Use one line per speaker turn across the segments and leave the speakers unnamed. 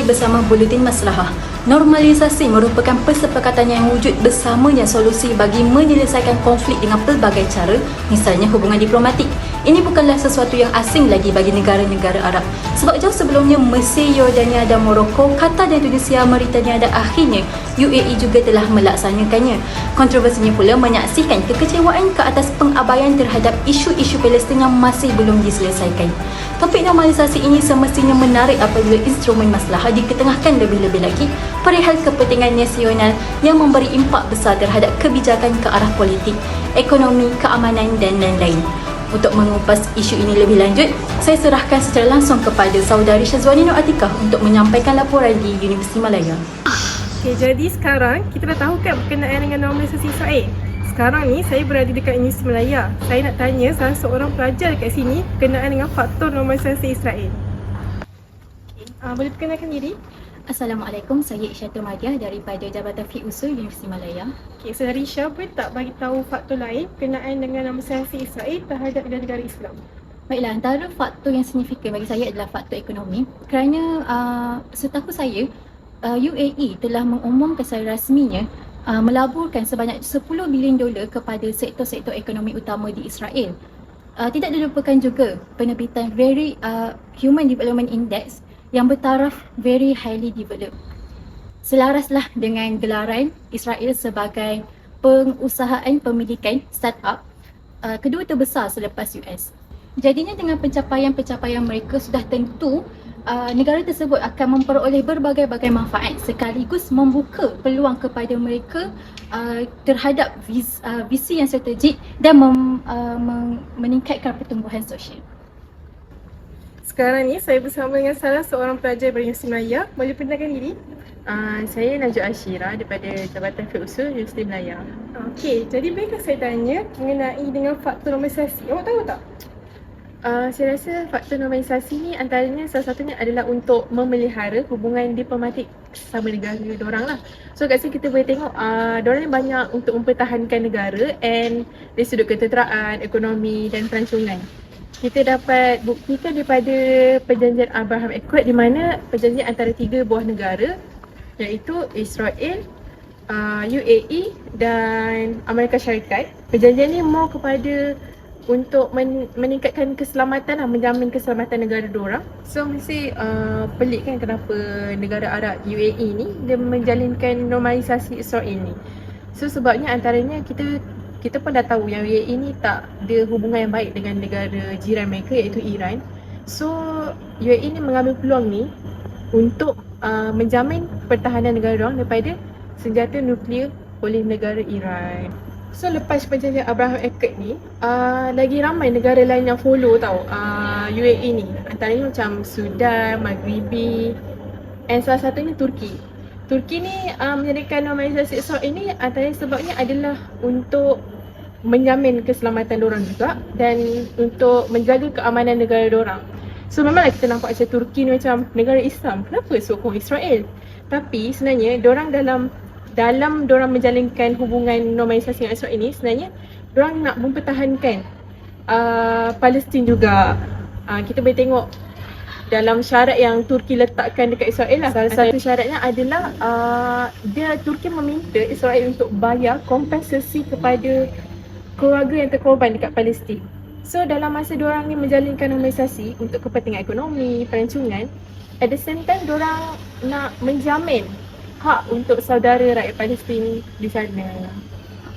bersama Buletin Maslahah. Normalisasi merupakan kesepakatan yang wujud bersamanya solusi bagi menyelesaikan konflik dengan pelbagai cara, misalnya hubungan diplomatik. Ini bukanlah sesuatu yang asing lagi bagi negara-negara Arab. Sebab jauh sebelumnya Mesir, Yordania dan Morocco, Qatar dan Tunisia, Mauritania dan akhirnya UAE juga telah melaksanakannya. Kontroversinya pula menyaksikan kekecewaan ke atas pengabaian terhadap isu-isu Palestin yang masih belum diselesaikan. Topik normalisasi ini semestinya menarik apabila instrumen maslahah diketengahkan lebih-lebih lagi perihal kepentingan nasional yang memberi impak besar terhadap kebijakan ke arah politik, ekonomi, keamanan dan lain-lain. Untuk mengupas isu ini lebih lanjut, saya serahkan secara langsung kepada saudari Syazwani Nur Atikah untuk menyampaikan laporan di Universiti Malaya.
Okay, jadi sekarang kita dah tahu kan berkenaan dengan normalisasi Israel. Sekarang ni saya berada dekat Universiti Malaya. Saya nak tanya salah seorang pelajar dekat sini berkenaan dengan faktor normalisasi Israel. Boleh perkenalkan diri?
Assalamualaikum, saya Isyatul Madiah daripada Jabatan Fiqh Usul Universiti Malaya.
Okay, Saudari Syah, boleh tak bagi tahu faktor lain berkenaan dengan normalisasi Israel terhadap negara-negara Islam?
Baiklah, antara faktor yang signifikan bagi saya adalah faktor ekonomi kerana setahu saya UAE telah mengumumkan secara rasminya melaburkan sebanyak $10 bilion kepada sektor-sektor ekonomi utama di Israel. Tidak dilupakan juga penerbitan Human Development Index yang bertaraf very highly developed. Selaraslah dengan gelaran Israel sebagai pengusahaan pemilikan startup kedua terbesar selepas US. Jadinya dengan pencapaian-pencapaian mereka sudah tentu negara tersebut akan memperoleh berbagai-bagai manfaat sekaligus membuka peluang kepada mereka terhadap visi yang strategik dan meningkatkan pertumbuhan sosial.
Sekarang ni saya bersama dengan salah seorang pelajar dari Universiti Malaya. Boleh perkenalkan diri?
Saya Najwa Ashira daripada Jabatan Fiqh Usul Universiti Malaya.
Okey, jadi bolehkah saya tanya mengenai dengan faktor normalisasi? Awak tahu tak?
Saya rasa faktor normalisasi ni antaranya salah satunya adalah untuk memelihara hubungan diplomatik sama negara diorang lah. So kat sini kita boleh tengok diorang ni banyak untuk mempertahankan negara and dari sudut ketenteraan, ekonomi dan pelancongan. Kita dapat buktikan daripada perjanjian Abraham Accord di mana perjanjian antara 3 buah negara iaitu Israel, UAE dan Amerika Syarikat. Perjanjian ni mau kepada untuk meningkatkan keselamatan, menjamin keselamatan negara diorang. So mesti pelik kan kenapa negara Arab UAE ni dia menjalinkan normalisasi Israel ni. So sebabnya antaranya kita pun dah tahu yang UAE ni tak ada hubungan yang baik dengan negara jiran mereka iaitu Iran. So UAE ni mengambil peluang ni untuk menjamin pertahanan negara diorang daripada senjata nuklear oleh negara Iran. So lepas perjanjian Abraham Accord ni, lagi ramai negara lain yang follow tau UAE ni. Antaranya macam Sudan, Maghribi and salah satunya Turki. Turki ni menjadikan normalisasi Israel ini antaranya sebabnya adalah untuk menjamin keselamatan diorang juga dan untuk menjaga keamanan negara diorang. So memanglah kita nampak macam Turki ni macam negara Islam, kenapa sokong Israel? Tapi sebenarnya diorang dalam diorang menjalinkan hubungan normalisasi dengan Israel ini, sebenarnya diorang nak mempertahankan Palestin juga. Kita boleh tengok dalam syarat yang Turki letakkan dekat Israel lah. Salah satu syaratnya adalah Turki meminta Israel untuk bayar kompensasi kepada keluarga yang terkorban dekat Palestin. So dalam masa diorang ni menjalinkan normalisasi untuk kepentingan ekonomi, pelancongan, at the same time diorang nak menjamin hak untuk saudara rakyat Palestin di sana.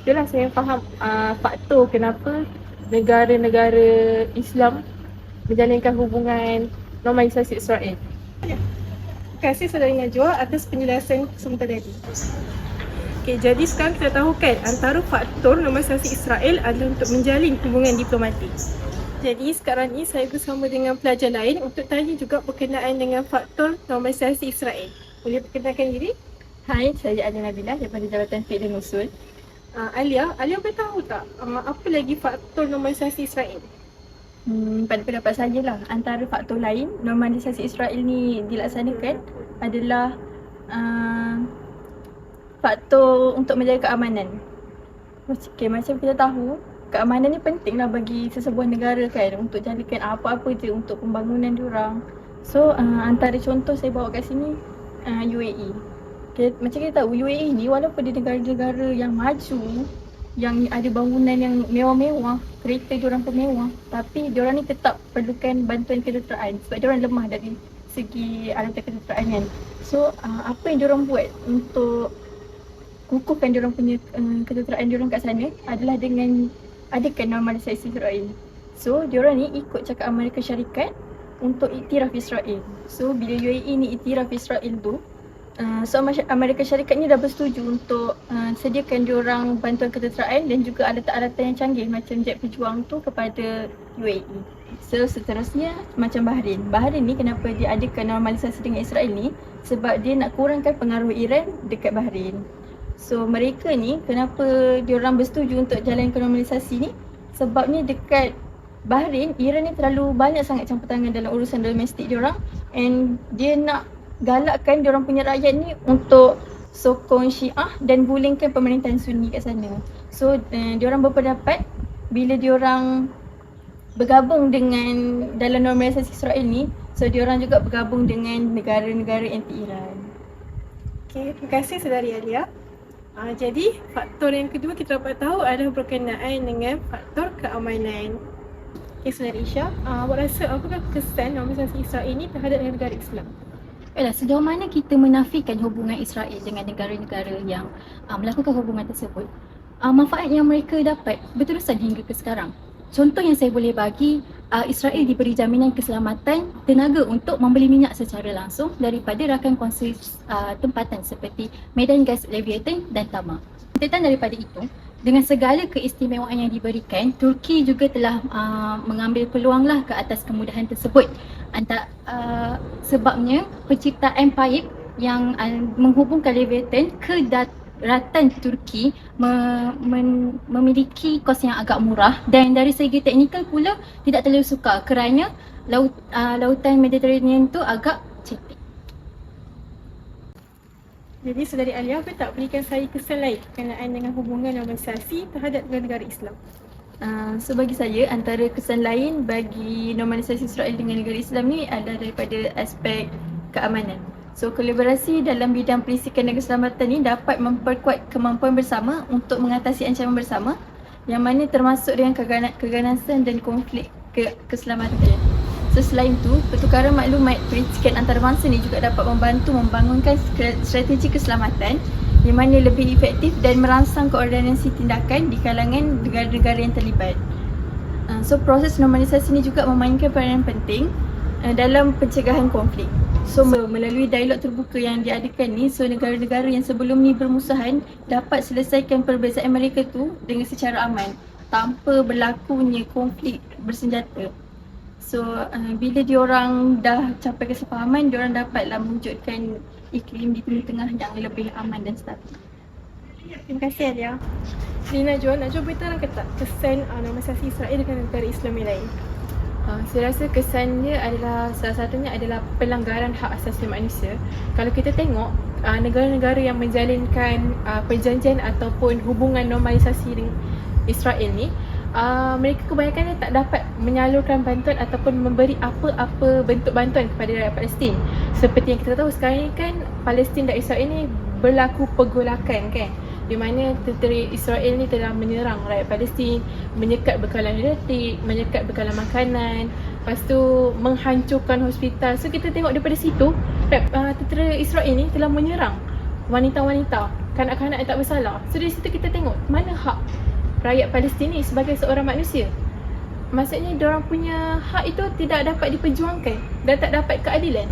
Itulah saya faham faktor kenapa negara-negara Islam menjalinkan hubungan normalisasi Israel.
Terima kasih Saudari Najwa atas penjelasan sebentar tadi. Okay, jadi sekarang kita tahu kan antara faktor normalisasi Israel adalah untuk menjalin hubungan diplomatik. Jadi sekarang ni saya bersama dengan pelajar lain untuk tanya juga berkenaan dengan faktor normalisasi Israel. Boleh perkenalkan diri?
Hai, saya Alia Nabilah daripada Jabatan Fiqh dan Usul.
Alia boleh tahu tak apa lagi faktor normalisasi Israel?
Pada pendapat saya lah, antara faktor lain normalisasi Israel ni dilaksanakan adalah faktor untuk menjaga keamanan. Okay, macam kita tahu, keamanan ni penting lah bagi sesebuah negara kan, untuk jadikan apa-apa je untuk pembangunan diorang. So antara contoh saya bawa kat sini, UAE. Macam kita tahu UAE ni walaupun dia negara-negara yang maju, yang ada bangunan yang mewah-mewah, kereta diorang pun mewah, tapi diorang ni tetap perlukan bantuan kejuruteraan sebab diorang lemah dari segi alatan kejuruteraan kan. So apa yang diorang buat untuk kukuhkan diorang punya kejuruteraan diorang kat sana adalah dengan adakan normalisasi Israel. So diorang ni ikut cakap Amerika Syarikat untuk iktiraf Israel. So bila UAE ni iktiraf Israel tu, so Amerika Syarikat ni dah bersetuju untuk sediakan diorang bantuan kejuruteraan dan juga alat-alatan yang canggih macam jet pejuang tu kepada UAE. So seterusnya macam Bahrain. Bahrain ni kenapa dia adakan normalisasi dengan Israel ni? Sebab dia nak kurangkan pengaruh Iran dekat Bahrain. So mereka ni kenapa diorang bersetuju untuk jalankan normalisasi ni? Sebabnya dekat Bahrain, Iran ni terlalu banyak sangat campur tangan dalam urusan domestik diorang, and dia nak galakkan diorang punya rakyat ni untuk sokong Syiah dan gulingkan pemerintahan Sunni kat sana. So diorang berpendapat bila diorang bergabung dengan dalam normalisasi Israel ni, so diorang juga bergabung dengan negara-negara anti-Iran.
Okay, terima kasih Saudari Alia. Jadi faktor yang kedua kita dapat tahu adalah berkenaan dengan faktor keamanan. Okay, Saudari Isha, awak rasa apakah kesan normalisasi Israel ini terhadap negara Islam?
Baiklah, sejauh mana kita menafikan hubungan Israel dengan negara-negara yang melakukan hubungan tersebut, manfaat yang mereka dapat berterusan hingga ke sekarang. Contoh yang saya boleh bagi, Israel diberi jaminan keselamatan tenaga untuk membeli minyak secara langsung daripada rakan kongsi tempatan seperti medan gas Leviathan dan Tamar. Rentetan daripada itu, dengan segala keistimewaan yang diberikan, Turki juga telah mengambil peluanglah ke atas kemudahan tersebut. Sebabnya penciptaan paip yang menghubungkan Leviathan ke daratan Turki memiliki kos yang agak murah, dan dari segi teknikal pula tidak terlalu sukar kerana lautan Mediterranean tu agak cetek.
Jadi Saudari Alia, apa tak berikan saya kesan lain berkenaan dengan hubungan normalisasi terhadap negara Islam?
So bagi saya, antara kesan lain bagi normalisasi Israel dengan negara Islam ni adalah daripada aspek keamanan. So kolaborasi dalam bidang perisikan dan keselamatan ni dapat memperkuat kemampuan bersama untuk mengatasi ancaman bersama, yang mana termasuk dengan keganasan dan konflik keselamatan. So selain itu, pertukaran maklumat perisikan antarabangsa ni juga dapat membantu membangunkan strategi keselamatan yang mana lebih efektif dan merangsang koordinasi tindakan di kalangan negara-negara yang terlibat. So proses normalisasi ni juga memainkan peranan penting dalam pencegahan konflik. So melalui dialog terbuka yang diadakan ni, so negara-negara yang sebelum ni bermusuhan dapat selesaikan perbezaan mereka tu dengan secara aman tanpa berlakunya konflik bersenjata. So bila diorang dah capai kesepahaman, diorang dapatlah mewujudkan iklim di Timur Tengah yang lebih aman dan stabil.
Terima kasih Alia. Jadi Najwa beritahu ke tak kesan normalisasi Israel dengan negara Islam yang lain?
Saya rasa kesannya adalah salah satunya adalah pelanggaran hak asasi manusia. Kalau kita tengok negara-negara yang menjalinkan perjanjian ataupun hubungan normalisasi dengan Israel ni, mereka kebanyakannya tak dapat menyalurkan bantuan ataupun memberi apa-apa bentuk bantuan kepada rakyat Palestin. Seperti yang kita tahu sekarang ni kan, Palestin dan Israel ni berlaku pergolakan kan, di mana tentera Israel ni telah menyerang rakyat Palestin, menyekat bekalan elektrik, menyekat bekalan makanan, lepas tu menghancurkan hospital. So kita tengok daripada situ, tentera Israel ni telah menyerang wanita-wanita, kanak-kanak yang tak bersalah. So dari situ kita tengok mana hak rakyat Palestin ni sebagai seorang manusia. Maksudnya diorang punya hak itu tidak dapat diperjuangkan dan tak dapat keadilan.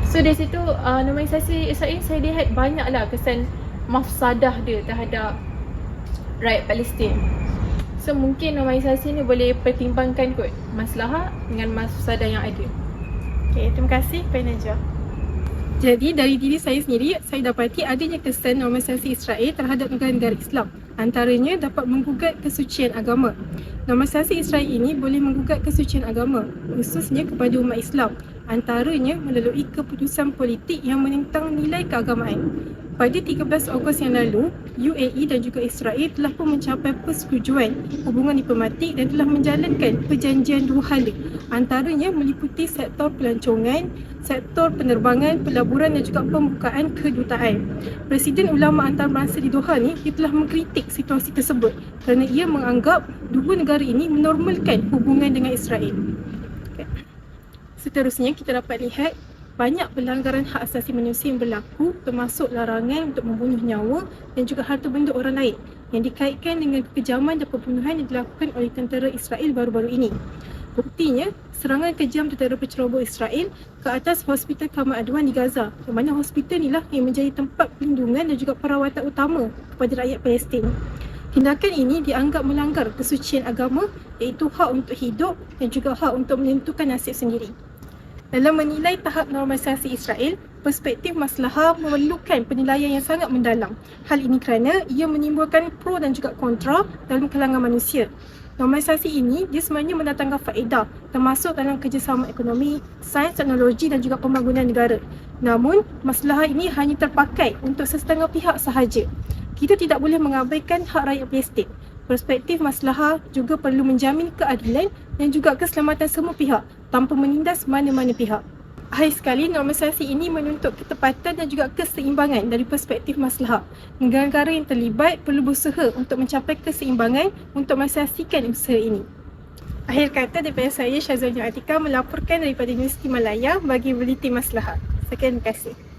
So dari situ normalisasi Israel saya lihat banyaklah kesan mafsadah dia terhadap rakyat Palestin. So mungkin normalisasi ni boleh pertimbangkan kot masalah dengan mafsadah yang ada.
Okay, terima kasih kepada Najwa. Jadi dari diri saya sendiri, saya dapati adanya kesan normalisasi Israel terhadap negara-negara Islam. Antaranya dapat menggugat kesucian agama. Normalisasi Israel ini boleh menggugat kesucian agama, khususnya kepada umat Islam. Antaranya melalui keputusan politik yang menentang nilai keagamaan. Pada 13 Ogos yang lalu, UAE dan juga Israel telah pun mencapai persetujuan hubungan diplomatik dan telah menjalankan perjanjian dua hala, antaranya meliputi sektor pelancongan, sektor penerbangan, pelaburan dan juga pembukaan kedutaan. Presiden Ulama Antarabangsa di Doha ni, dia telah mengkritik situasi tersebut kerana ia menganggap dua negara ini menormalkan hubungan dengan Israel. Seterusnya, kita dapat lihat banyak pelanggaran hak asasi manusia yang berlaku, termasuk larangan untuk membunuh nyawa dan juga harta benda orang lain yang dikaitkan dengan kekejaman dan pembunuhan yang dilakukan oleh tentera Israel baru-baru ini. Buktinya, serangan kejam tentera penceroboh Israel ke atas Hospital Kamal Adwan di Gaza, yang mana hospital inilah yang menjadi tempat perlindungan dan juga perawatan utama kepada rakyat Palestin. Tindakan ini dianggap melanggar kesucian agama, iaitu hak untuk hidup dan juga hak untuk menentukan nasib sendiri. Dalam menilai tahap normalisasi Israel, perspektif maslahah memerlukan penilaian yang sangat mendalam. Hal ini kerana ia menimbulkan pro dan juga kontra dalam kalangan manusia. Normalisasi ini dia sebenarnya mendatangkan faedah, termasuk dalam kerjasama ekonomi, sains, teknologi dan juga pembangunan negara. Namun, maslahah ini hanya terpakai untuk sesetengah pihak sahaja. Kita tidak boleh mengabaikan hak rakyat Palestin. Perspektif maslahah juga perlu menjamin keadilan dan juga keselamatan semua pihak tanpa menindas mana-mana pihak. Akhir sekali, normalisasi ini menuntut ketepatan dan juga keseimbangan dari perspektif maslahah. Negara-negara yang terlibat perlu berusaha untuk mencapai keseimbangan untuk mensasikan usaha ini. Akhir kata daripada saya, Syazwan Atika melaporkan daripada Universiti Malaya bagi Buletin Maslahah. Sekian, terima kasih.